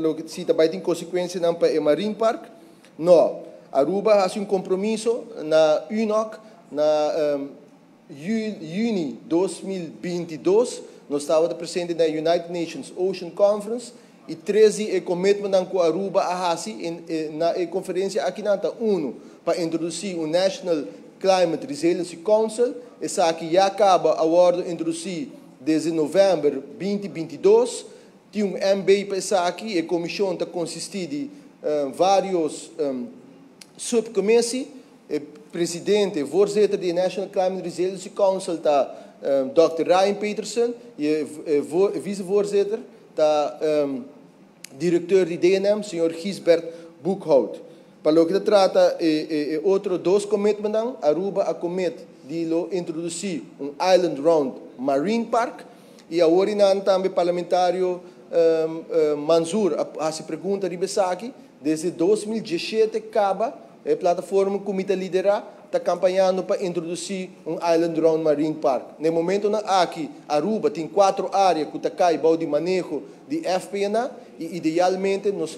Se também tem consequência não para o Marine Park, não. Aruba faz compromisso na UNOC na junho 2022. Nós estávamos presentes na United Nations Ocean Conference e 13 commitment com Aruba a na conferência aqui na ONU para introduzir o National Climate Resilience Council. Essa aqui já acaba a ordem introduzir desde novembro 2022. Tinha MB para essa aqui, a comissão está consistir de vários subcomissões. O presidente, voorzitter do National Climate Resilience Council está Dr. Ryan Peterson e o vice-voorzitter está diretor de DNM, Sr. Gisbert Boekhout. Para o que trata outros dois commitments, Aruba a commit de introduzir Island Round Marine Park e a Orinan também parlamentário Mansour a se pergunta de Besaki, desde 2017 acaba a plataforma que Comitê Lidera está campanhando para introduzir Island Round Marine Park. No momento na aqui, Aruba tem 4 áreas que está de manejo de FPNA e idealmente nós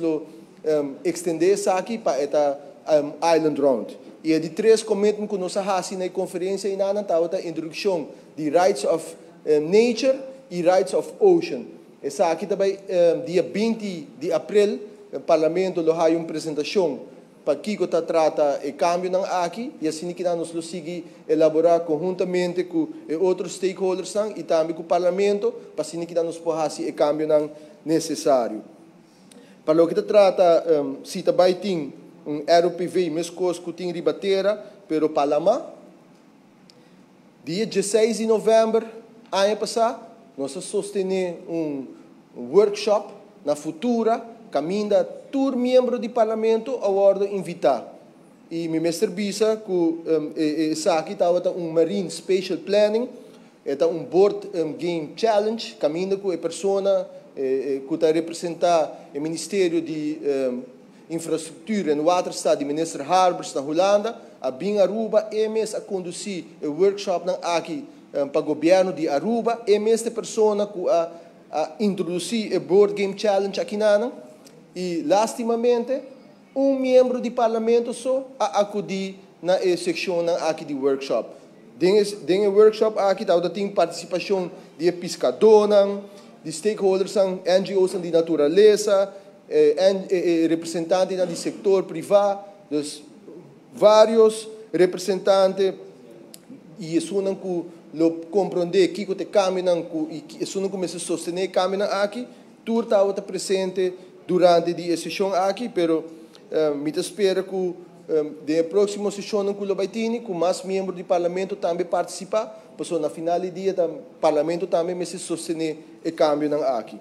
estender isso aqui para esta Island Round. E é de 3 commitments que nós fazemos na conferência e na a introdução de Rights of Nature e Rights of Ocean. Essa aqui também, dia 20 de abril, o Parlamento faz uma apresentação para que está trata o câmbio aqui e assim que nós seguimos elaborar conjuntamente com outros stakeholders e também com o Parlamento para assim que nós possamos fazer o câmbio necessário. Para o que trata, se também tem RPV, mesmo coisa que tem ribateira, pero Palama, dia 16 de novembro, ano passado, nós sostenemos workshop na futura, caminha todo membro do Parlamento a ordem invitar. E me serviço que essa aqui está Marine Spatial Planning, está Board Game Challenge, caminha com a pessoa que está representando o Ministério de Infraestrutura e Waterstaat, o Minister Harbers na Holanda, a Bing Aruba, a conduzir o workshop aqui para o governo de Aruba, esta pessoa que a introduzir o Board Game Challenge aqui e, lastimamente, membro do Parlamento só a acudir na secção aqui do workshop. Dentro do workshop aqui tem participação de pescadores, de stakeholders, NGOs de natureza, representantes do setor privado, dos vários representantes e isso não compreender que o caminho e isso não começa a sostener caminho aqui, tudo está presente durante a sessão aqui, pero me espero que na próxima sessão que vai ter, com mais membros do Parlamento também participar, porque na final do dia o Parlamento também me sostener o caminho aqui.